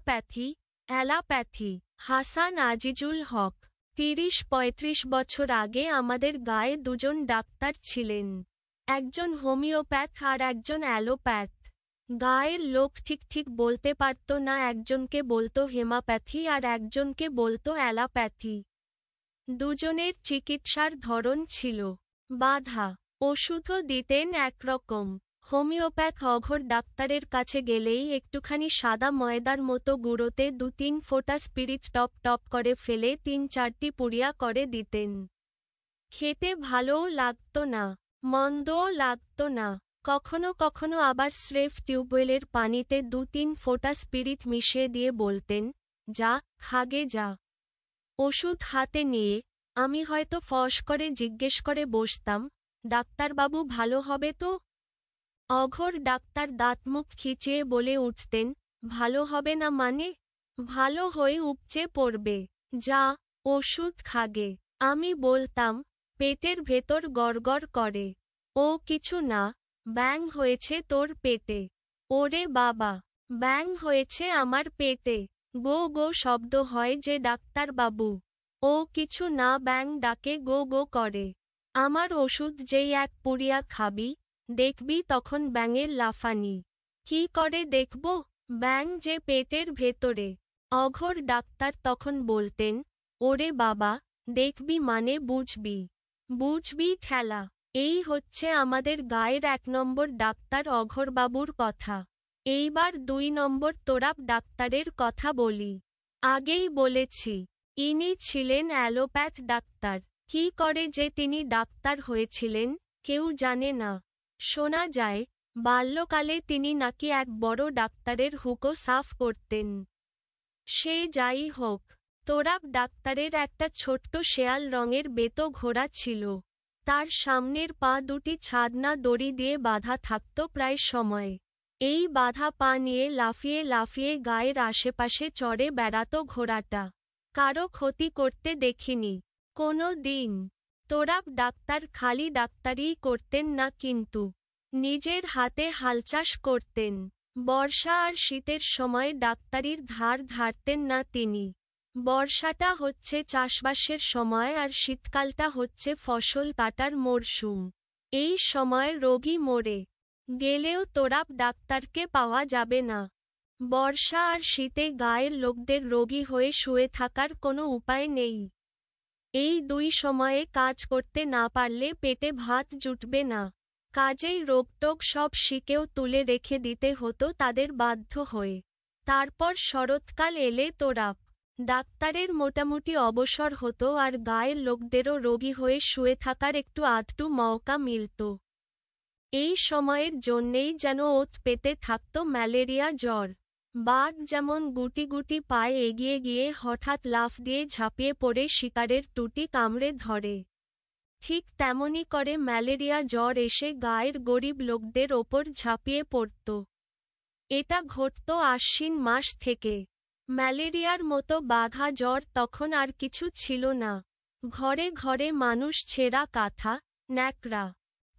Allopathy. Hasan Azizul হক। ৩০-৩৫ বছর আগে আমাদের গাঁয়ে দুজন ডাক্তার ছিলেন, একজন হোমিওপ্যাথ আর একজন অ্যালোপ্যাথ। গাঁয়ের লোক ঠিক বলতে পারত না, একজনকে বলতো হেমাপ্যাথি আর একজনকে বলতো অ্যালোপ্যাথি। দুজনের চিকিৎসার ধরন ছিল বাঁধা, ওষুধও দিতেন একরকম। হোমিওপ্যাথ অঘোর ডাক্তারের কাছে গেলেই একটুখানি সাদা ময়দার মতো গুঁড়োতে ২-৩ ফোঁটা স্পিরিট টপ টপ করে ফেলে ৩-৪টি পুড়িয়া করে দিতেন। খেতে ভালোও লাগত না, মন্দও লাগত না। কখনো কখনো আবার স্রেফ টিউবওয়েলের পানিতে ২-৩ ফোঁটা স্পিরিট মিশিয়ে দিয়ে বলতেন, যা খাগে যা। ওষুধ হাতে নিয়ে আমি হয়তো ফস করে জিজ্ঞেস করে বসতাম, ডাক্তারবাবু ভালো হবে তো? অঘোর ডাক্তার দাঁতমুখ খিচিয়ে বলে উঠতেন, ভালো হবে না মানে? ভালো হয়ে উপচে পড়বে, যা ওষুধ খাগে। আমি বলতাম, পেটের ভেতর গড়গড় করে। ও কিছু না, ব্যাঙ হয়েছে তোর পেটে। ওরে বাবা, ব্যাঙ হয়েছে আমার পেটে। গো গো শব্দ হয় যে ডাক্তারবাবু। ও কিছু না, ব্যাঙ ডাকে গো গো করে। আমার ওষুধ যেই এক পুড়িয়া খাবি, দেখবি তখন ব্যাঙের লাফানি। কি করে দেখব? ব্যাঙ যে পেটের ভেতরে। অঘোর ডাক্তার তখন বলতেন, ওরে বাবা, দেখবি মানে বুঝবি। বুঝবি ঠেলা। এই হচ্ছে আমাদের গাঁয়ের ১ নম্বর ডাক্তার অঘোরবাবুর কথা। এইবার ২ নম্বর তোরাব ডাক্তারের কথা বলি। আগেই বলেছি, ইনি ছিলেন অ্যালোপ্যাথ ডাক্তার। কি করে যে তিনি ডাক্তার হয়েছিলেন, কেউ জানে না। শোনা যায়, বাল্যকালে তিনি নাকি এক বড় ডাক্তারের হুঁকো সাফ করতেন। সে যাই হোক, তোরাব ডাক্তারের একটা ছোট্ট শেয়াল রঙের বেতো ঘোড়া ছিল। তার সামনের পা দুটি ছাদনা দড়ি দিয়ে বাঁধা থাকত প্রায় সময়। এই বাঁধা পা নিয়ে লাফিয়ে লাফিয়ে গায়ের আশেপাশে চড়ে বেড়াত ঘোড়াটা। কারো ক্ষতি করতে দেখিনি কোনো দিন। তোরাব ডাক্তার খালি ডাক্তারিই করতেন না কিন্তু, নিজের হাতে হালচাষ করতেন। বর্ষা আর শীতের সময় ডাক্তারির ধার ধারতেন না তিনি। বর্ষাটা হচ্ছে চাষবাসের সময় আর শীতকালটা হচ্ছে ফসল কাটার মরশুম। এই সময় রোগী মরে গেলেও তোরাব ডাক্তারকে পাওয়া যাবে না। বর্ষা আর শীতে গায়ের লোকদের রোগী হয়ে শুয়ে থাকার কোনো উপায় নেই। এই ২ সময়ে কাজ করতে না পারলে পেটে ভাত জুটবে না। কাজেই রোগটোগ সব শিকেও তুলে রেখে দিতে হতো তাদের বাধ্য হয়ে। তারপর শরৎকাল এলে তোরাব ডাক্তারের মোটামুটি অবসর হতো আর গায়ের লোকদেরও রোগী হয়ে শুয়ে থাকার একটু আধটু মওকা মিলত। এই সময়ের জন্যেই যেন ওত পেতে থাকত ম্যালেরিয়া জ্বর। বাঘ যেমন গুটি গুটি পায়ে এগিয়ে গিয়ে হঠাৎ লাফ দিয়ে ঝাঁপিয়ে পড়ে শিকারের টুটি কামড়ে ধরে, ঠিক তেমনি করে ম্যালেরিয়া জ্বর এসে গায়ের গরিব লোকদের ওপর ঝাঁপিয়ে পড়ত। এটা ঘটত আশ্বিন মাস থেকে। ম্যালেরিয়ার মতো বাঘা জ্বর তখন আর কিছু ছিল না। ঘরে ঘরে মানুষ ছেঁড়া কাঁথা, ন্যাকড়া,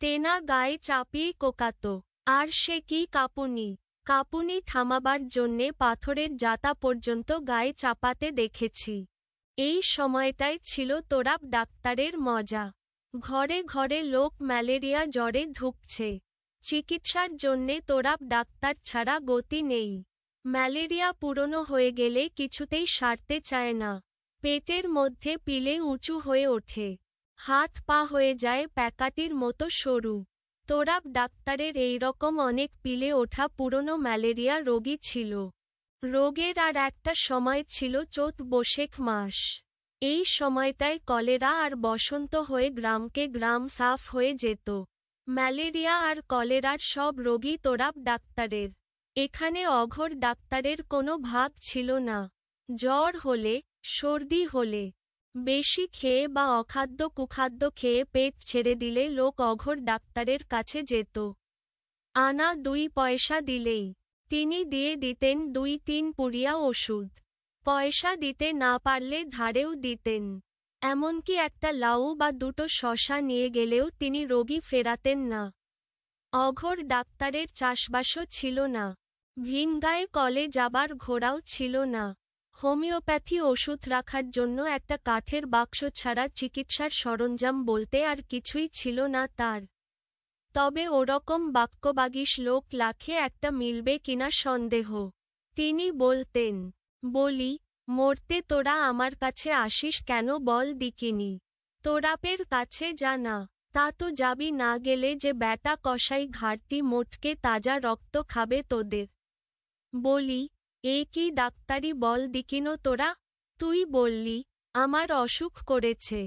তেনা গায়ে চাপিয়ে কোকাত। আর সে কি কাঁপুনি! কাঁপুনি থামাবার জন্যে পাথরের জাতা পর্যন্ত গায়ে চাপাতে দেখেছি। এই সময়টাই ছিল তোরাব ডাক্তারের মজা। ঘরে ঘরে লোক ম্যালেরিয়া জ্বরে ধুঁকছে। চিকিৎসার জন্যে তোরাব ডাক্তার ছাড়া গতি নেই। ম্যালেরিয়া পুরনো হয়ে গেলে কিছুতেই সারতে চায় না। পেটের মধ্যে পিলে উঁচু হয়ে ওঠে। হাত পা হয়ে যায় প্যাকাটির মতো সরু। তোরাব ডাক্তারের এই রকম অনেক পিলে ওঠা পুরনো ম্যালেরিয়া রোগী ছিল। রোগের আর একটা সময় ছিল চৈত বৈশাখ মাস। এই সময়টায় কলেরা আর বসন্ত হয়ে গ্রামকে গ্রাম সাফ হয়ে যেত। ম্যালেরিয়া আর কলেরার সব রোগী তোরাব ডাক্তারের। এখানে অঘোর ডাক্তারের কোনো ভাগ ছিল না। জ্বর হলে, সর্দি হলে, বেশি খেয়ে বা অখাদ্য কুখাদ্য খেয়ে পেট ছেড়ে দিলে লোক অঘোর ডাক্তারের কাছে যেত। আনা ২ পয়সা দিলেই তিনি দিয়ে দিতেন ২-৩ পুড়িয়া ওষুধ। পয়সা দিতে না পারলে ধারেও দিতেন। এমনকি একটা লাউ বা দুটো শসা নিয়ে গেলেও তিনি রোগী ফেরাতেন না। অঘোর ডাক্তারের চাষবাসও ছিল না। ভিনগাঁয়ে কলে যাবার ঘোড়াও ছিল না। হোমিওপ্যাথি ওষুধ রাখার জন্য একটা কাঠের বাক্স ছাড়া চিকিৎসার সরঞ্জাম বলতে আর কিছুই ছিল না তার। তবে ওরকম বাক্যবাগীশ লোক লাখে একটা মিলবে কিনা সন্দেহ। তিনি বলতেন, বলি, মরতে তোরা আমার কাছে আসিস কেন বল দিকিনি। তোরাপের কাছে যা না। তা তো যাবি না গেলে যে ব্যাটা কসাই ঘাড়টি মোটকে তাজা রক্ত খাবে তোদের। বলি, এ কি ডাক্তারি বল দিকিনো তোরা? তুই বললি, আমার অসুখ করেছে।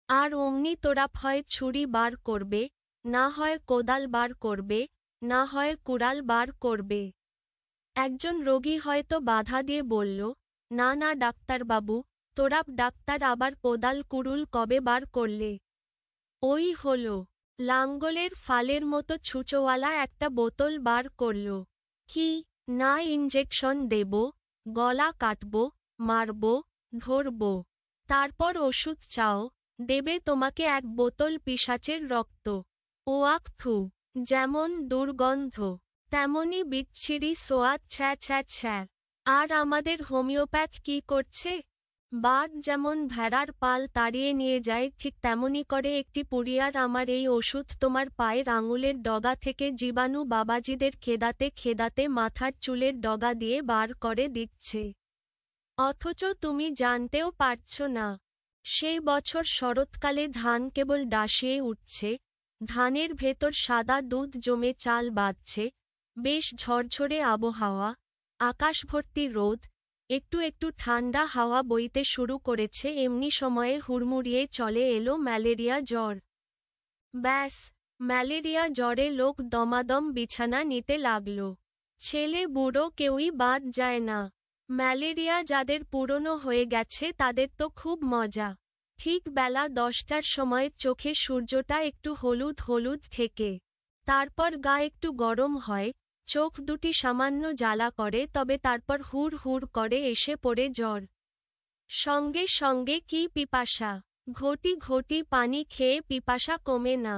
আর অমনি তোরা হয় ছুরি বার করবে, না হয় কোদাল বার করবে, না হয় কুড়াল বার করবে। একজন রোগী হয়তো বাধা দিয়ে বলল, না না ডাক্তারবাবু, তোরা ডাক্তার আবার কোদাল কুড়ুল কবে বার করলে? ওই হলো, লাঙ্গলের ফালের মতো ছুঁচোওয়ালা একটা বোতল বার করল। কি না ইঞ্জেকশন দেব, গলা কাটব, মারব, ধরব। তারপর ওষুধ চাও, দেবে তোমাকে এক বোতল পিশাচের রক্ত। ওয়াক থু, যেমন দুর্গন্ধ, তেমনি বিচ্ছিরি সোয়াদ, ছ্যা ছ্যা ছ্যা। আর আমাদের হোমিওপ্যাথ কি করছে? বাঘ যেমন ভেড়ার পাল তাড়িয়ে নিয়ে যায় ঠিক তেমনি করে একটি পুড়িয়ার আমার এই ওষুধ তোমার পায়ের আঙুলের ডগা থেকে জীবাণু বাবাজিদের খেদাতে খেদাতে মাথার চুলের ডগা দিয়ে বার করে দিচ্ছে। অথচ তুমি জানতেও পারছ না। সেই বছর শরৎকালে ধান কেবল ডাসিয়ে উঠছে, ধানের ভেতর সাদা দুধ জমে চাল বাঁধছে, বেশ ঝরঝরে আবহাওয়া, আকাশ ভর্তি রোদ, একটু একটু ঠান্ডা হাওয়া বইতে শুরু করেছে এমনি সময়ে হুড়মুড়িয়ে চলে এলো ম্যালেরিয়া জ্বর। ব্যাস, ম্যালেরিয়া জ্বরে লোক দমাদম বিছানা নিতে লাগল। ছেলে বুড়ো কেউই বাদ যায় না। ম্যালেরিয়া যাদের পুরনো হয়ে গেছে তাদের তো খুব মজা। ঠিক বেলা 10টার সময় চোখে সূর্যটা একটু হলুদ হলুদ থেকে, তারপর গা একটু গরম হয়, চোখ দুটি সামান্য জ্বালা করে, তবে তারপর হুড় হুড় করে এসে পড়ে জ্বর। সঙ্গে সঙ্গে কি পিপাসা! ঘটি ঘটি পানি খেয়ে পিপাসা কমে না।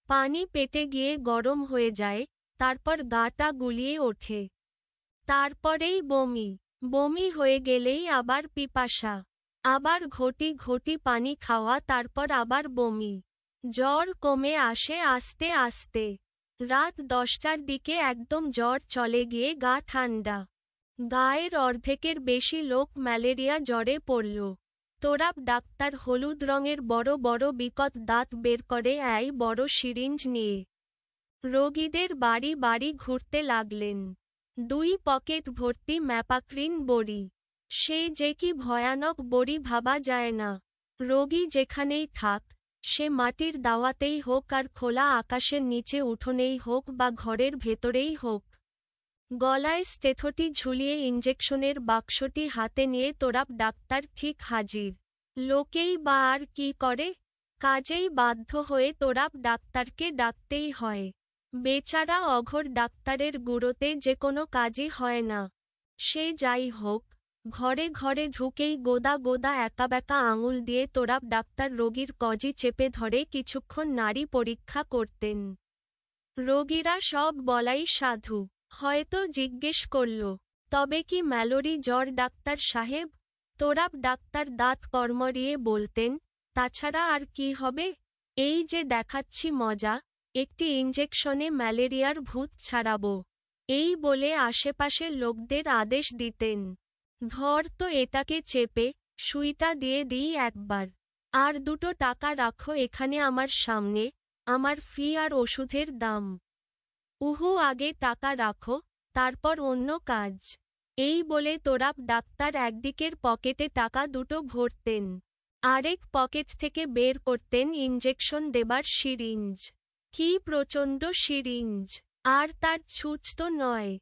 পানি পেটে গিয়ে গরম হয়ে যায়, তারপর গাটা গুলিয়ে ওঠে। তারপরেই বমি, বমি হয়ে গেলেই আবার পিপাসা, আবার ঘটি ঘটি পানি খাওয়া, তারপর আবার বমি। জ্বর কমে আসে আস্তে আস্তে। রাত 10টার দিকে একদম জ্বর চলে গিয়ে গা ঠান্ডা। গায়ের অর্ধেকের বেশি লোক ম্যালেরিয়া জ্বরে পড়ল। তোরাব ডাক্তার হলুদ রঙের বড় বড় বিকট দাঁত বের করে এই বড় সিরিঞ্জ নিয়ে রোগীদের বাড়ি বাড়ি ঘুরতে লাগলেন। 2 পকেট ভর্তি ম্যাপাক্রিন বড়ি। সে যে কি ভয়ানক বড়ি ভাবা যায় না। রোগী যেখানেই থাক, সে মাটির দাওয়াতেই হোক আর খোলা আকাশের নিচে উঠোনেই হোক বা ঘরের ভেতরেই হোক, গলায় স্টেথোটি ঝুলিয়ে ইঞ্জেকশনের বাক্সটি হাতে নিয়ে তোরাব ডাক্তার ঠিক হাজির। লোকেই বা আর কি করে? কাজেই বাধ্য হয়ে তোরাব ডাক্তারকে ডাকতেই হয়। বেচারা অঘোর ডাক্তারের গুঁড়োতে যে কোনো কাজই হয় না। সে যাই হোক, ঘরে ঘরে ঢুকেই গোদা গোদা একাবেকা আঙুল দিয়ে তোরাব ডাক্তার রোগীর কজি চেপে ধরে কিছুক্ষণ নাড়ি পরীক্ষা করতেন। রোগীরা সব বলাই সাধু। হয়তো জিজ্ঞেস করল, তবে কি ম্যালোরি জ্বর ডাক্তার সাহেব? তোরাব ডাক্তার দাঁত কড়মড়িয়ে বলতেন, তাছাড়া আর কি হবে? এই যে দেখাচ্ছি মজা, একটি ইঞ্জেকশনে ম্যালেরিয়ার ভূত ছাড়াবো। এই বলে আশেপাশের লোকদের আদেশ দিতেন, ধর তো এটাকে চেপে, সুইটা দিয়ে দিই একবার। আর 2 টাকা রাখো এখানে আমার সামনে, আমার ফি আর ওষুধের দাম। উহু, আগে টাকা রাখো, তারপর অন্য কাজ। এই বলে তোরাব ডাক্তার একদিকের পকেটে টাকা 2 ভরতেন, আরেক পকেট থেকে বের করতেন ইঞ্জেকশন দেবার সিরিঞ্জ। কি প্রচণ্ড সিরিঞ্জ! আর তার ছুঁচ তো নয়,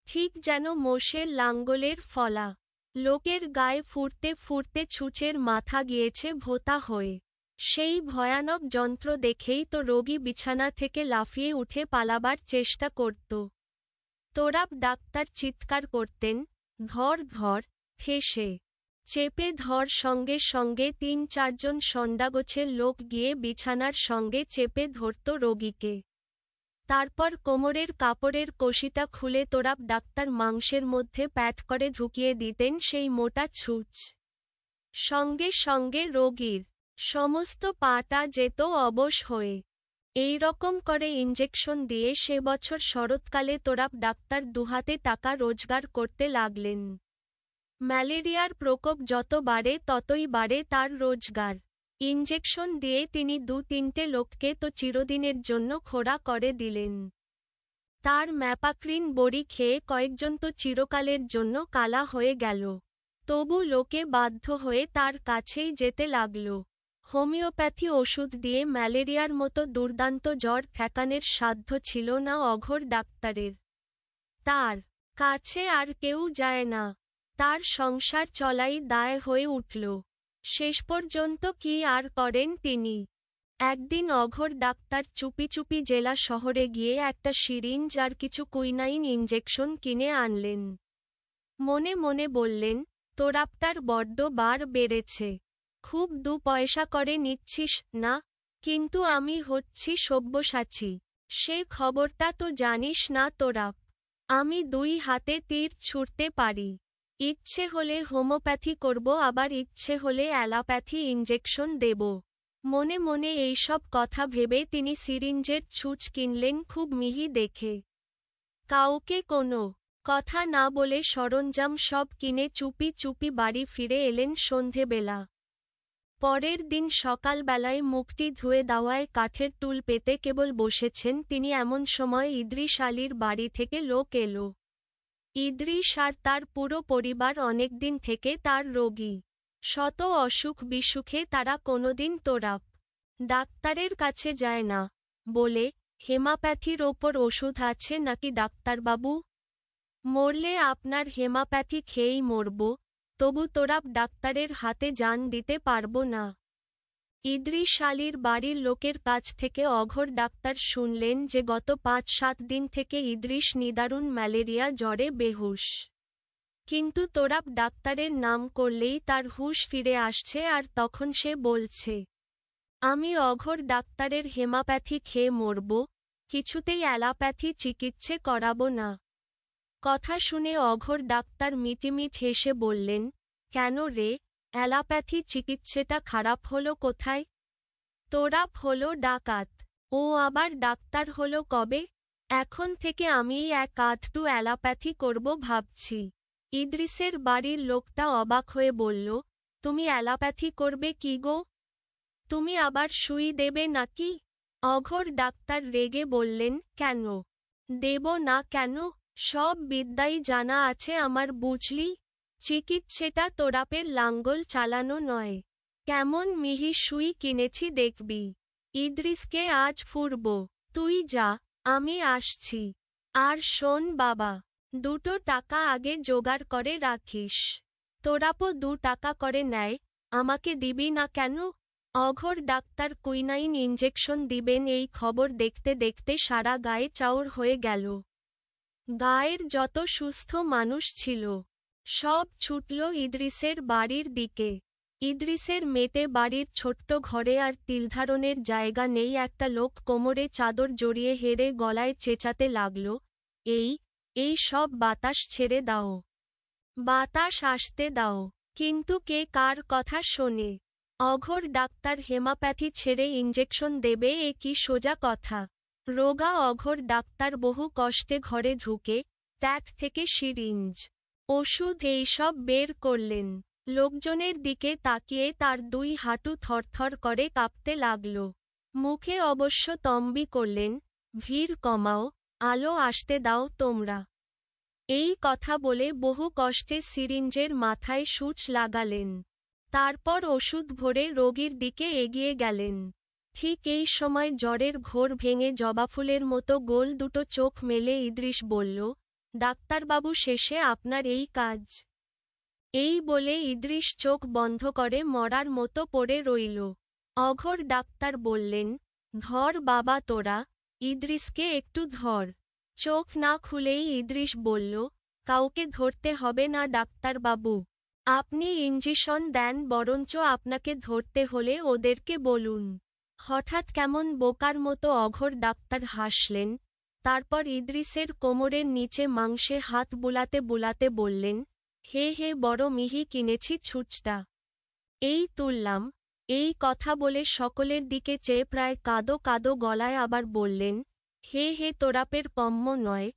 ঠিক যেন মোষের লাঙ্গলের ফলা। লোকের গায়ে ফুরতে ফুরতে ছুঁচের মাথা গিয়েছে ভোঁতা হয়ে। সেই ভয়ানক যন্ত্র দেখেই তো রোগী বিছানা থেকে লাফিয়ে উঠে পালাবার চেষ্টা করত। তোরাব ডাক্তার চিৎকার করতেন, ধর ধর, ঠেসে চেপে ধর। সঙ্গে সঙ্গে 3-4 জন সন্ডাগোছের লোক গিয়ে বিছানার সঙ্গে চেপে ধরত রোগীকে। তারপর কোমরের কাপড়ের কষিটা খুলে তোরাপ ডাক্তার মাংসের মধ্যে প্যাট করে ঢুকিয়ে দিতেন সেই মোটা ছুঁচ। সঙ্গে সঙ্গে রোগীর সমস্ত পাটা যেত অবশ হয়ে। এই রকম করে ইঞ্জেকশন দিয়ে সে বছর শরৎকালে তোরাপ ডাক্তার দুহাতে টাকা রোজগার করতে লাগলেন। ম্যালেরিয়ার প্রকোপ যত বাড়ে ততই বাড়ে তার রোজগার। ইঞ্জেকশন দিয়ে তিনি ২-৩টে লোককে তো চিরদিনের জন্য খোড়া করে দিলেন। তার ম্যাপাক্রিন বড়ি খেয়ে কয়েকজন তো চিরকালের জন্য কালা হয়ে গেল। তবু লোকে বাধ্য হয়ে তার কাছেই যেতে লাগল। হোমিওপ্যাথি ওষুধ দিয়ে ম্যালেরিয়ার মতো দুর্দান্ত জ্বর ঠেকানোর সাধ্য ছিল না অঘোর ডাক্তারের। তার কাছে আর কেউ যায় না। তার সংসার চলাই দায় হয়ে উঠল। শেষ পর্যন্ত কি আর করেন তিনি। একদিন অঘোর ডাক্তার চুপি চুপি জেলা শহরে গিয়ে একটা সিরিঞ্জ আর কিছু কুইনাইন ইঞ্জেকশন কিনে আনলেন। মনে মনে বললেন, তোরাপটার বড্ড বার বেড়েছে। খুব ২ পয়সা করে নিচ্ছিস না? কিন্তু আমি হচ্ছি সব্যসাচী। সে খবরটা তো জানিস না তোরাপ। আমি ২ হাতে তীর ছুঁড়তে পারি। ইচ্ছে হলে হোমিওপ্যাথি করব, আবার ইচ্ছে হলে অ্যালোপ্যাথি ইঞ্জেকশন দেব। মনে মনে এইসব কথা ভেবে তিনি সিরিঞ্জের ছুঁচ কিনলেন খুব মিহি দেখে। কাউকে কোনো কথা না বলে সরঞ্জাম সব কিনে চুপি চুপি বাড়ি ফিরে এলেন সন্ধেবেলা। পরের দিন সকালবেলায় মুখটি ধুয়ে দাওয়ায় কাঠের টুল পেতে কেবল বসেছেন তিনি, এমন সময় ইদ্রিস আলীর বাড়ি থেকে লোক এলো। ইদ্রিস আর তার পুরো পরিবার অনেকদিন থেকে তার রোগী। শত অসুখ বিসুখে তারা কোনোদিন তোরাপ ডাক্তারের কাছে যায় না। বলে, হেমাপ্যাথির ওপর ওষুধ আছে নাকি ডাক্তারবাবু? মরলে আপনার হেমাপ্যাথি খেয়েই মরব, তবু তোরাপ ডাক্তারের হাতে জান দিতে পারব না। ইদ্রিস আলীর বাড়ির লোকের কাছ থেকে অঘোর ডাক্তার শুনলেন যে গত ৫-৭ দিন থেকে ইদ্রিস নিদারুণ ম্যালেরিয়া জ্বরে বেহুশ। কিন্তু তোরাপ ডাক্তারের নাম করলেই তার হুঁশ ফিরে আসছে, আর তখন সে বলছে, আমি অঘোর ডাক্তারের হেমাপ্যাথি খেয়ে মরব, কিছুতেই অ্যালোপ্যাথি চিকিৎসে করাব না। কথা শুনে অঘোর ডাক্তার মিটিমিট হেসে বললেন, কেন রে, অ্যালোপ্যাথি চিকিৎসাটা খারাপ হলো কোথায়? তোরাপ হলো ডাকাত, ও আবার ডাক্তার হলো কবে? এখন থেকে আমি ১-৮টু অ্যালোপ্যাথি করব ভাবছি। ইদ্রিসের বাড়ির লোকটা অবাক হয়ে বলল, তুমি অ্যালোপ্যাথি করবে কি গো? তুমি আবার সুই দেবে নাকি? অঘোর ডাক্তার রেগে বললেন, কেন দেব না কেন? সব বিদ্যাই জানা আছে আমার, বুঝলি? চিকিৎসেটা তোরাপের লাঙ্গল চালানো নয়। কেমন মিহি সুই কিনেছি দেখবি। ইদ্রিসকে আজ ফুরব। তুই যা, আমি আসছি। আর শোন বাবা, ২টো টাকা আগে জোগাড় করে রাখিস। তোরাপও ২ টাকা করে নেয়, আমাকে দিবি না কেন? অঘোর ডাক্তার কুইনাইন ইঞ্জেকশন দিবেন এই খবর দেখতে দেখতে সারা গায়ে চাউর হয়ে গেল। গায়ের যত সুস্থ মানুষ ছিল সব ছুটল ইদ্রিসের বাড়ির দিকে। ইদ্রিসের মেটে বাড়ির ছোট্ট ঘরে আর তিলধারণের জায়গা নেই। একটা লোক কোমরে চাদর জড়িয়ে হেরে গলায় চেঁচাতে লাগল, এই সব বাতাস ছেড়ে দাও, বাতাস আসতে দাও। কিন্তু কে কার কথা শোনে? অঘোর ডাক্তার হেমাপ্যাথি ছেড়ে ইঞ্জেকশন দেবে, এ কি সোজা কথা? রোগা অঘোর ডাক্তার বহু কষ্টে ঘরে ঢুকে ট্যাক থেকে সিরিঞ্জ, ওষুধ এইসব বের করলেন। লোকজনের দিকে তাকিয়ে তার ২ হাঁটু থরথর করে কাঁপতে লাগল। মুখে অবশ্য তম্বি করলেন, ভিড় কমাও, আলো আসতে দাও তোমরা। এই কথা বলে বহু কষ্টে সিরিঞ্জের মাথায় সূচ লাগালেন। তারপর ওষুধ ভরে রোগীর দিকে এগিয়ে গেলেন। ঠিক এই সময় জ্বরের ঘোর ভেঙে জবাফুলের মতো গোল ২টো চোখ মেলে ইদ্রিস বলল, ডাক্তারবাবু, শেষে আপনার এই কাজ। এই বলে ইদ্রিস চোখ বন্ধ করে মরার মতো পড়ে রইল। অঘোর ডাক্তার বললেন, ধর বাবা তোরা, ইদ্রিসকে একটু ধর। চোখ না খুলেই ইদ্রিস বলল, কাউকে ধরতে হবে না ডাক্তারবাবু, আপনি ইঞ্জেকশন দেন, বরঞ্চ আপনাকে ধরতে হলে ওদেরকে বলুন। হঠাৎ কেমন বোকার মতো অঘোর ডাক্তার হাসলেন, তারপর ইদ্রিসের কোমরের নিচে মাংসে হাত বুলাতে বুলাতে বললেন, হে হে বড় মিহি কিনেছি ছুঁচটা। এই তুললাম। এই কথা বলে সকলের দিকে চেয়ে প্রায় কাঁদো কাঁদো গলায় আবার বললেন, হে হে তোরাপের কম্য নয়,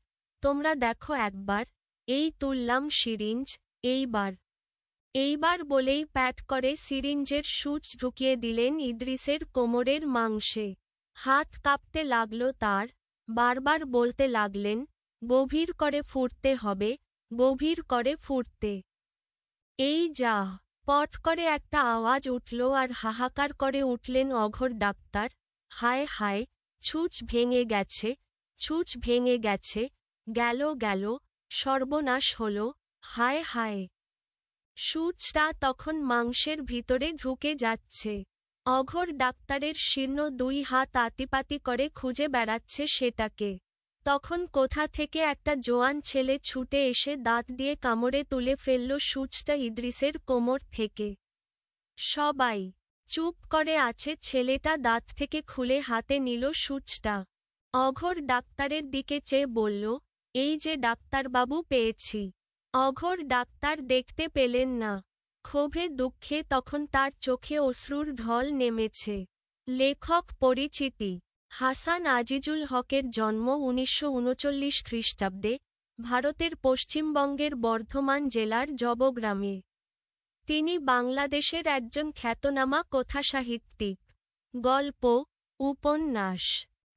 তোমরা দেখো একবার, এই তুললাম সিরিঞ্জ, এইবার বলেই প্যাট করে সিরিঞ্জের সূচ ঢুকিয়ে দিলেন ইদ্রিসের কোমরের মাংসে। হাত কাঁপতে লাগল তার, বারবার বলতে লাগলেন, গভীর করে ফুঁড়তে হবে, গভীর করে ফুঁড়তে। এই যা, পট করে একটা আওয়াজ উঠল আর হাহাকার করে উঠলেন অঘোর ডাক্তার, হায় হায়, ছুঁচ ভেঙে গেছে, ছুঁচ ভেঙে গেছে, গেল গেল, সর্বনাশ হল, হায় হায়। সূচটা তখন মাংসের ভিতরে ঢুকে যাচ্ছে। অঘোর ডাক্তারের শীর্ণ দুই হাত আতিপাতি করে খুঁজে বেড়াচ্ছে সেটাকে। তখন কোথা থেকে একটা জোয়ান ছেলে ছুটে এসে দাঁত দিয়ে কামড়ে তুলে ফেলল সূচটা ইদ্রিসের কোমর থেকে। সবাই চুপ করে আছে, ছেলেটা দাঁত থেকে খুলে হাতে নিল সূচটা। অঘোর ডাক্তারের দিকে চেয়ে বলল, এই যে ডাক্তারবাবু পেয়েছি। অঘোর ডাক্তার দেখতে পেলেন না। ক্ষোভে দুঃখে তখন তার চোখে অশ্রুর ঢল নেমেছে। লেখক পরিচিতি: হাসান আজিজুল হকের জন্ম ১৯৩৯ খ্রিস্টাব্দে, ভারতের পশ্চিমবঙ্গের বর্ধমান জেলার জবগ্রামে। তিনি বাংলাদেশের একজন খ্যাতনামা কথাসাহিত্যিক। গল্প, উপন্যাস,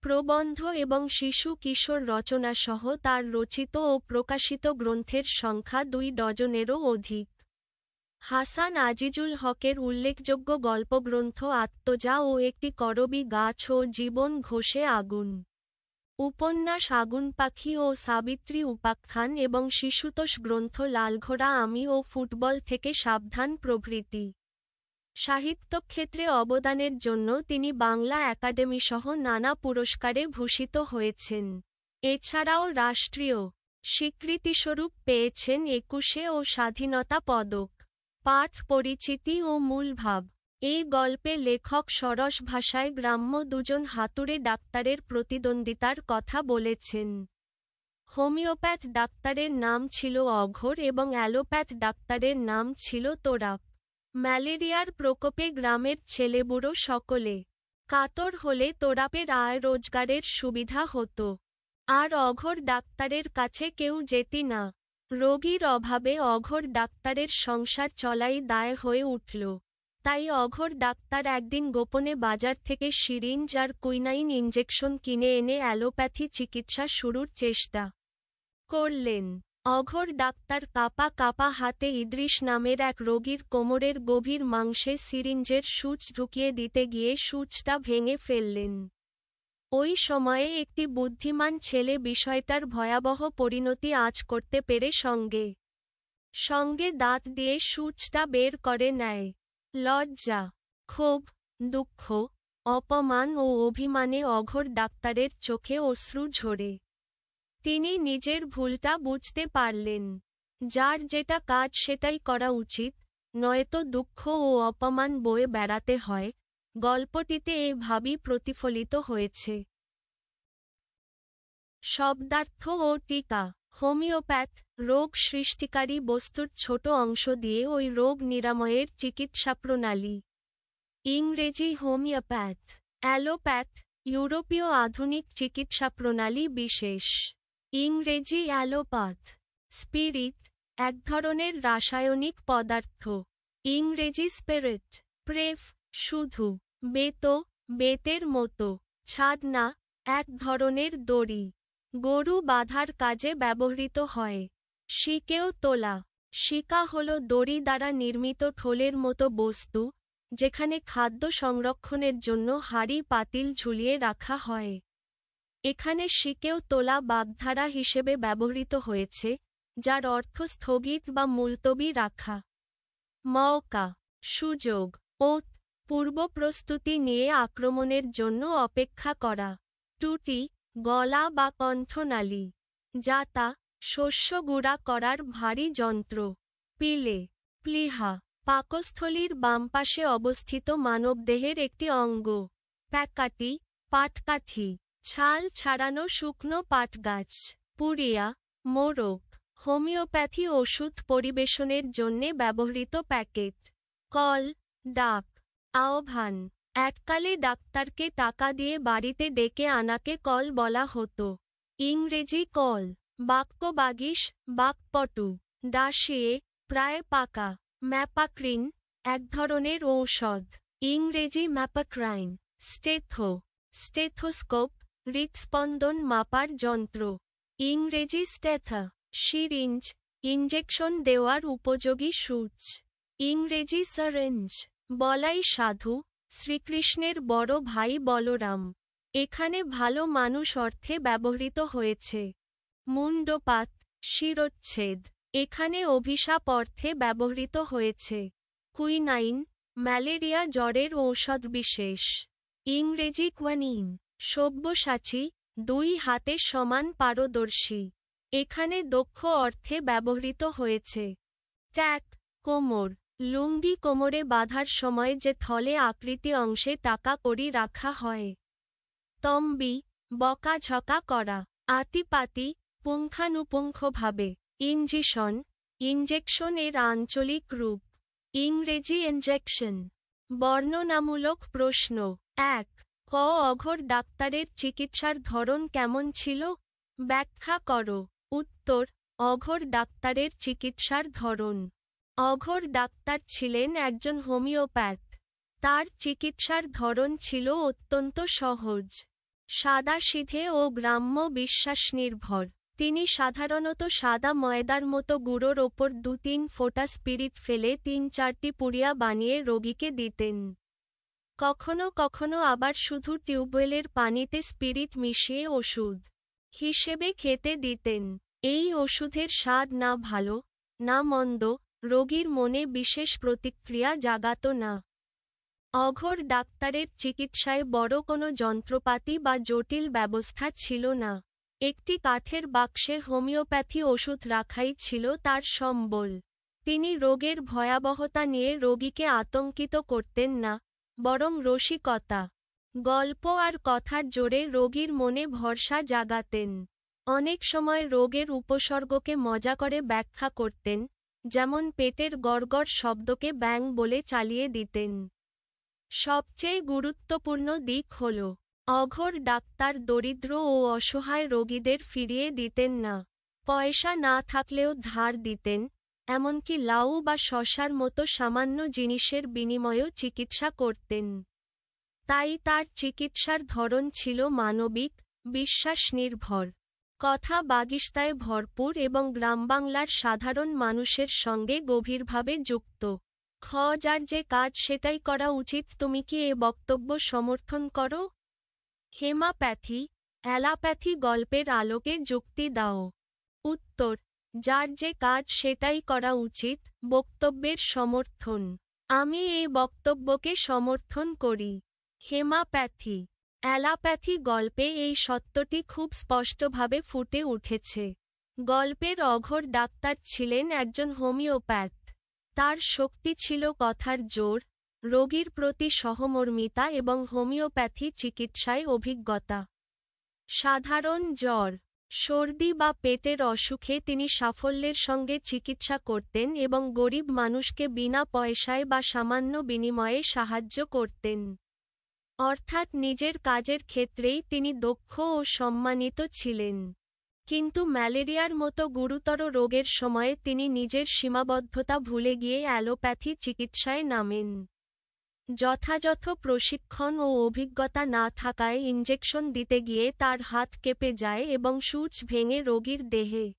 প্রবন্ধ এবং শিশু কিশোর রচনাসহ তার রচিত ও প্রকাশিত গ্রন্থের সংখ্যা ২ ডজনেরও অধিক। হাসান আজিজুল হকের উল্লেখযোগ্য গল্পগ্রন্থ আত্মজা ও একটি করবী গাছ ও জীবন ঘষে আগুন, উপন্যাস আগুন পাখি ও সাবিত্রী উপাখ্যান এবং শিশুতোষ গ্রন্থ লালঘোড়া আমি ও ফুটবল থেকে সাবধান প্রভৃতি। সাহিত্যক্ষেত্রে অবদানের জন্য তিনি বাংলা একাডেমিসহ নানা পুরস্কারে ভূষিত হয়েছেন। এছাড়াও রাষ্ট্রীয় স্বীকৃতিস্বরূপ পেয়েছেন ২১ ও স্বাধীনতা পদক। পাঠ পরিচিতি ও মূলভাব: এই গল্পে লেখক সরস ভাষায় গ্রাম্য দুজন হাতুড়ে ডাক্তারের প্রতিদ্বন্দ্বিতার কথা বলেছেন। হোমিওপ্যাথ ডাক্তারের নাম ছিল অঘোর এবং অ্যালোপ্যাথ ডাক্তারের নাম ছিল তোরাপ। ম্যালেরিয়ার প্রকোপে গ্রামের ছেলেবুড়ো সকলে কাতর হলে তোরাপের আয় রোজগারের সুবিধা হতো। আর অঘোর ডাক্তারের কাছে কেউ যেতি না। রোগীর অভাবে অঘোর ডাক্তারের সংসার চলাই দায় হয়ে উঠল। তাই অঘোর ডাক্তার একদিন গোপনে বাজার থেকে সিরিঞ্জ আর কুইনাইন ইঞ্জেকশন কিনে এনে অ্যালোপ্যাথি চিকিৎসা শুরুর চেষ্টা করলেন। অঘোর ডাক্তার কাঁপা কাঁপা হাতে ইদ্রিস নামের এক রোগীর কোমরের গভীর মাংসে সিরিঞ্জের সূচ ঢুকিয়ে দিতে গিয়ে সূচটা ভেঙে ফেললেন। ওই সময়ে একটি বুদ্ধিমান ছেলে বিষয়টার ভয়াবহ পরিণতি আঁচ করতে পেরে সঙ্গে সঙ্গে দাঁত দিয়ে সূচটা বের করে নেয়। লজ্জা, ক্ষোভ, দুঃখ, অপমান ও অভিমানে অঘোর ডাক্তারের চোখে অশ্রু ঝরে। তিনি নিজের ভুলটা বুঝতে পারলেন। যার যেটা কাজ সেটাই করা উচিত, নয়তো দুঃখ ও অপমান বয়ে বেড়াতে হয়। গল্পটিতে এভাবেই প্রতিফলিত হয়েছে। শব্দার্থ ও টিকা: হোমিওপ্যাথ, রোগ সৃষ্টিকারী বস্তুর ছোট অংশ দিয়ে ওই রোগ নিরাময়ের চিকিৎসাপ্রণালী। ইংরেজি হোমিওপ্যাথ। অ্যালোপ্যাথ, ইউরোপীয় আধুনিক চিকিৎসাপ্রণালী বিশেষ। ইংরেজি অ্যালোপ্যাথ। স্পিরিট, এক ধরনের রাসায়নিক পদার্থ। ইংরেজি স্পিরিট। প্রেফ, শুধু। বেতো, বেতের মতো। ছাদনা, এক ধরনের দড়ি। গরু বাঁধার কাজে ব্যবহৃত হয়। শিকেও তোলা। শিকা হল দড়ি দ্বারা নির্মিত ঠোলের মতো বস্তু, যেখানে খাদ্য সংরক্ষণের জন্য হাঁড়ি পাতিল ঝুলিয়ে রাখা হয়। এখানে শিকেও তোলা বাগধারা হিসেবে ব্যবহৃত হয়েছে, যার অর্থ স্থগিত বা মুলতবি রাখা। মওকা, সুযোগ। ওত, পূর্বপ্রস্তুতি নিয়ে আক্রমণের জন্য অপেক্ষা করা। টুটি, গলা বা কণ্ঠনালী। জাতা, শস্য গুঁড়া করার ভারী যন্ত্র। পিলে, প্লীহা, পাকস্থলীর বাম পাশে অবস্থিত মানবদেহের একটি অঙ্গ। প্যাকাটি, পাটকাঠি। ছাল ছাড়ানো শুকনো পাটগাছ, পুরিয়া, মোরগ। হোমিওপ্যাথি ওষুধ পরিবেশনের জন্যে ব্যবহৃত প্যাকেট। কল, ডাক, আহ্বান। এককালে ডাক্তারকে টাকা দিয়ে বাড়িতে ডেকে আনাকে কল বলা হতো। ইংরেজি কল। বাক্যবাগীশ, বাকপটু। ডাসিয়ে, প্রায় পাকা। ম্যাপাক্রিন, এক ধরনের ঔষধ। ইংরেজি ম্যাপাক্রাইন। স্টেথো, স্টেথোস্কোপ, হৃৎস্পন্দন মাপার যন্ত্র। ইংরেজি স্টেথা। সিরিঞ্জ, ইনজেকশন দেওয়ার উপযোগী সূচ। ইংরেজি সারেঞ্জ। বলাই সাধু, শ্রীকৃষ্ণের বড় ভাই বলরাম। এখানে ভালো মানুষ অর্থে ব্যবহৃত হয়েছে। মুণ্ডপাত, শিরচ্ছেদ। এখানে অভিশাপ অর্থে ব্যবহৃত হয়েছে। কুইনাইন, ম্যালেরিয়া জ্বরের ঔষধ বিশেষ। ইংরেজি কোয়ানিন। সব্যসাচী, দুই হাতে সমান পারদর্শী। এখানে দক্ষ অর্থে ব্যবহৃত হয়েছে। ট্যাক, কোমর। লুঙ্গি কোমরে বাঁধার সময় যে থলে আকৃতি অংশে টাকা কড়ি রাখা হয়। তম্বি, বকাঝকা করা। আতিপাতি, পুঙ্খানুপুঙ্খভাবে। ইঞ্জিশন, ইনজেকশন এর আঞ্চলিক রূপ। ইংরেজি ইনজেকশন। বর্ণনামূলক প্রশ্ন। ১. ক অঘোর ডাক্তারের চিকিৎসার ধরন কেমন ছিল? ব্যাখ্যা করো। উত্তর, অঘোর ডাক্তারের চিকিৎসার ধরন। অঘোর ডাক্তার ছিলেন একজন হোমিওপ্যাথ। তার চিকিৎসার ধরন ছিল অত্যন্ত সহজ, সাদাসিধে ও গ্রাম্য বিশ্বাস নির্ভর। তিনি সাধারণত সাদা ময়দার মতো গুঁড়োর ওপর ২-৩ ফোঁটা স্পিরিট ফেলে ৩-৪টি পুরিয়া বানিয়ে রোগীকে দিতেন। কখনো কখনো আবার শুধু টিউবওয়েলের পানিতে স্পিরিট মিশিয়ে ওষুধ হিসেবে খেতে দিতেন। এই ওষুধের স্বাদ না ভালো, না মন্দ, রোগীর মনে বিশেষ প্রতিক্রিয়া জাগাত না। অঘোর ডাক্তারের চিকিৎসায় বড় কোনো যন্ত্রপাতি বা জটিল ব্যবস্থা ছিল না। একটি কাঠের বাক্সে হোমিওপ্যাথি ওষুধ রাখাই ছিল তার সম্বল। তিনি রোগের ভয়াবহতা নিয়ে রোগীকে আতঙ্কিত করতেন না, বরং রসিকতা, গল্প আর কথার জোরে রোগীর মনে ভরসা জাগাতেন। অনেক সময় রোগের উপসর্গকে মজা করে ব্যাখ্যা করতেন, যেমন পেটের গড়গড় শব্দকে ব্যাঙ বলে চালিয়ে দিতেন। সবচেয়ে গুরুত্বপূর্ণ দিক হল, অঘোর ডাক্তার দরিদ্র ও অসহায় রোগীদের ফিরিয়ে দিতেন না। পয়সা না থাকলেও ধার দিতেন, এমনকি লাউ বা শশার মতো সামান্য জিনিসের বিনিময়েও চিকিৎসা করতেন। তাই তার চিকিৎসার ধরন ছিল মানবিক, বিশ্বাস নির্ভর, কথা বাগিস্তায় ভরপুর এবং গ্রামবাংলার সাধারণ মানুষের সঙ্গে গভীরভাবে যুক্ত। খ যার যে কাজ সেটাই করা উচিত। তুমি কি এ বক্তব্য সমর্থন করো? হেমাপ্যাথি, অ্যালোপ্যাথি গল্পের আলোকে যুক্তি দাও। উত্তর, যার যে কাজ সেটাই করা উচিত বক্তব্যের সমর্থন। আমি এই বক্তব্যকে সমর্থন করি। হেমাপ্যাথি, অ্যালোপ্যাথি গল্পে এই সত্যটি খুব স্পষ্টভাবে ফুটে উঠেছে। গল্পের অঘোর ডাক্তার ছিলেন একজন হোমিওপ্যাথ। তার শক্তি ছিল কথার জোর, রোগীর প্রতি সহমর্মিতা এবং হোমিওপ্যাথি চিকিৎসায় অভিজ্ঞতা। সাধারণ জ্বর, সর্দি বা পেটের অসুখে তিনি সাফল্যের সঙ্গে চিকিৎসা করতেন এবং গরিব মানুষকে বিনা পয়সায় বা সামান্য বিনিময়ে সাহায্য করতেন। অর্থাৎ নিজের কাজের ক্ষেত্রেই তিনি দক্ষ ও সম্মানিত ছিলেন। কিন্তু ম্যালেরিয়ার মতো গুরুতর রোগের সময়ে তিনি নিজের সীমাবদ্ধতা ভুলে গিয়ে অ্যালোপ্যাথি চিকিৎসায় নামেন। যথাযথ প্রশিক্ষণ ও অভিজ্ঞতা না থাকায় ইনজেকশন দিতে গিয়ে তার হাত কেঁপে যায় এবং সূচ ভেঙে রোগীর দেহে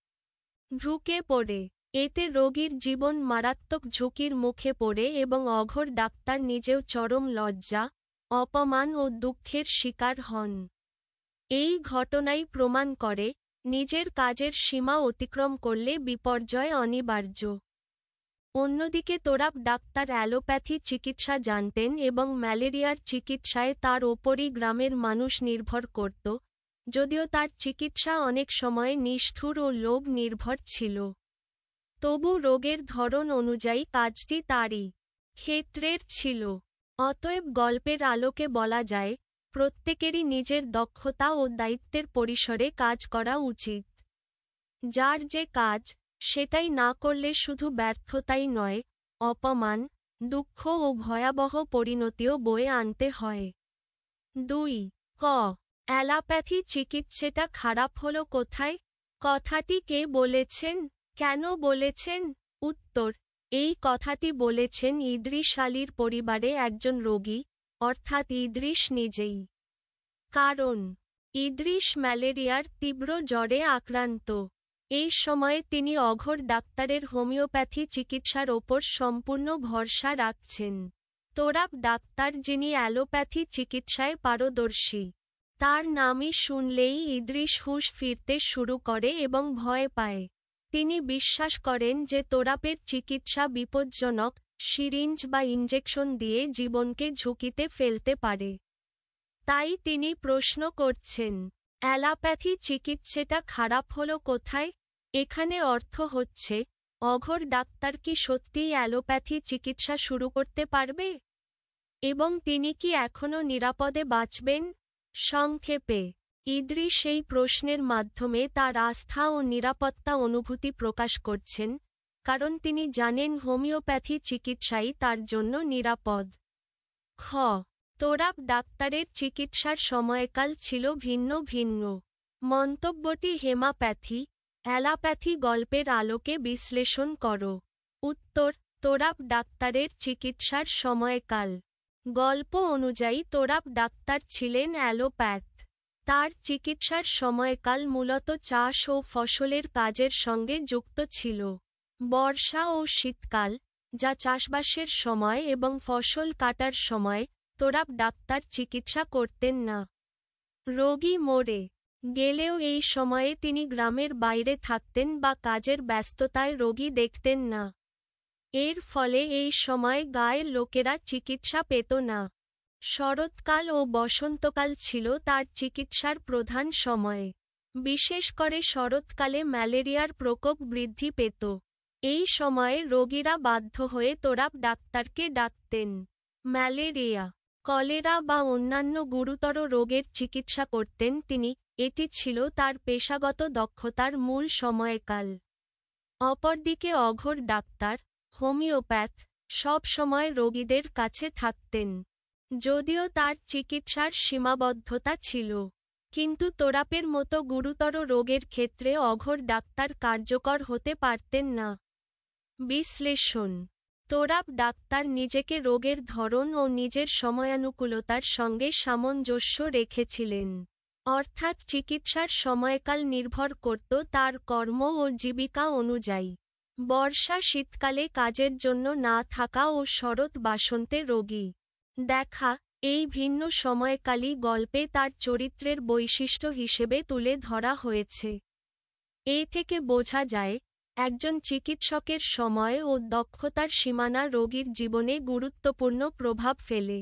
ঢুকে পড়ে। এতে রোগীর জীবন মারাত্মক ঝুঁকির মুখে পড়ে এবং অঘোর ডাক্তার নিজেও চরম লজ্জা, অপমান ও দুঃখের শিকার হন। এই ঘটনাই প্রমাণ করে, নিজের কাজের সীমা অতিক্রম করলে বিপর্যয় অনিবার্য। অন্যদিকে তোরাব ডাক্তার অ্যালোপ্যাথি চিকিৎসা জানতেন এবং ম্যালেরিয়ার চিকিৎসায় তার ওপরই গ্রামের মানুষ নির্ভর করত, যদিও তার চিকিৎসা অনেক সময় নিষ্ঠুর ও লোভ নির্ভর ছিল। তবু রোগের ধরন অনুযায়ী কাজটি তারই ক্ষেত্রের ছিল। অতএব গল্পের আলোকে বলা যায়, প্রত্যেকেরই নিজের দক্ষতা ও দায়িত্বের পরিসরে কাজ করা উচিত। যার যে কাজ, সেটাই না করলে শুধু ব্যর্থতাই নয়, অপমান, দুঃখ ও ভয়াবহ পরিণতিও বয়ে আনতে হয়। 2. ক. অ্যালোপ্যাথি চিকিৎসাটা খারাপ হলো কোথায়? কথাটি কে বলেছেন? কেন বলেছেন? উত্তর: এই কথাটি বলেছেন ইদ্রিস আলীর পরিবারে একজন রোগী, অর্থাৎ ইদ্রিস নিজেই। কারণ ইদ্রিস ম্যালেরিয়ার তীব্র জ্বরে আক্রান্ত। এই সময়ে তিনি অঘোর ডাক্তারের হোমিওপ্যাথি চিকিৎসার ওপর সম্পূর্ণ ভরসা রাখছেন। তোরাব ডাক্তার, যিনি অ্যালোপ্যাথি চিকিৎসায় পারদর্শী, তার নামই শুনলেই ইদ্রিস হুঁশ ফিরতে শুরু করে এবং ভয় পায়। তিনি বিশ্বাস করেন যে তোরাপের চিকিৎসা বিপজ্জনক, সিরিঞ্জ বা ইনজেকশন দিয়ে জীবনকে ঝুঁকিতে ফেলতে পারে। তাই তিনি প্রশ্ন করছেন, অ্যালোপ্যাথি চিকিৎসাটা খারাপ হলো কোথায়? এখানে অর্থ হচ্ছে, অঘোর ডাক্তার কি সত্যিই অ্যালোপ্যাথি চিকিৎসা শুরু করতে পারবে? এবং তিনি কি এখনও নিরাপদে বাঁচবেন? সংক্ষেপে, ইদ্রিস এই প্রশ্নের মাধ্যমে তার আস্থা ও নিরাপত্তা অনুভূতি প্রকাশ করছেন, কারণ তিনি জানেন হোমিওপ্যাথি চিকিৎসাই তার জন্য নিরাপদ। খ. তোরাব ডাক্তারের চিকিৎসার সময়কাল ছিল ভিন্ন ভিন্ন। মন্তব্যটি হেমাপ্যাথি, অ্যালোপ্যাথি গল্পের আলোকে বিশ্লেষণ করো। উত্তর: তোরাব ডাক্তারের চিকিৎসার সময়কাল। গল্প অনুযায়ী তোরাব ডাক্তার ছিলেন অ্যালোপ্যাথ। তার চিকিৎসার সময়কাল মূলত চাষ ও ফসলের কাজের সঙ্গে যুক্ত ছিল। বর্ষা ও শীতকাল, যা চাষবাসের সময় এবং ফসল কাটার সময়, তোরাব ডাক্তার চিকিৎসা করতেন না। রোগী মরে গেলেও এই সময়ে তিনি গ্রামের বাইরে থাকতেন বা কাজের ব্যস্ততায় রোগী দেখতেন না। এর ফলে এই সময়ে গাঁয়ের লোকেরা চিকিৎসা পেত না। শরৎকাল ও বসন্তকাল ছিল তার চিকিৎসার প্রধান সময়। বিশেষ করে শরৎকালে ম্যালেরিয়ার প্রকোপ বৃদ্ধি পেত। এই সময়ে রোগীরা বাধ্য হয়ে তোরাব ডাক্তারকে ডাকতেন। ম্যালেরিয়া, কলেরা বা অন্যান্য গুরুতর রোগের চিকিৎসা করতেন তিনি। এটি ছিল তার পেশাগত দক্ষতার মূল সময়কাল। অপরদিকে অঘোর ডাক্তার, হোমিওপ্যাথ, সব সময় রোগীদের কাছে থাকতেন। যদিও তার চিকিৎসার সীমাবদ্ধতা ছিল, কিন্তু তোরাপের মতো গুরুতর রোগের ক্ষেত্রে অঘোর ডাক্তার কার্যকর হতে পারতেন না। বিশ্লেষণ: তোরাব ডাক্তার নিজেকে রোগের ধরন ও নিজের সময়ানুকূলতার সঙ্গে সামঞ্জস্য রেখেছিলেন। অর্থাৎ চিকিৎসার সময়কাল নির্ভর করত তার কর্ম ও জীবিকা অনুযায়ী। বর্ষা শীতকালে কাজের জন্য না থাকা ও শরৎ বাসন্তে রোগী দেখা, এই ভিন্ন সময়কালই গল্পে তার চরিত্রের বৈশিষ্ট্য হিসেবে তুলে ধরা হয়েছে। এ থেকে বোঝা যায়, একজন চিকিৎসকের সময় ও দক্ষতার সীমানা রোগীর জীবনে গুরুত্বপূর্ণ প্রভাব ফেলে।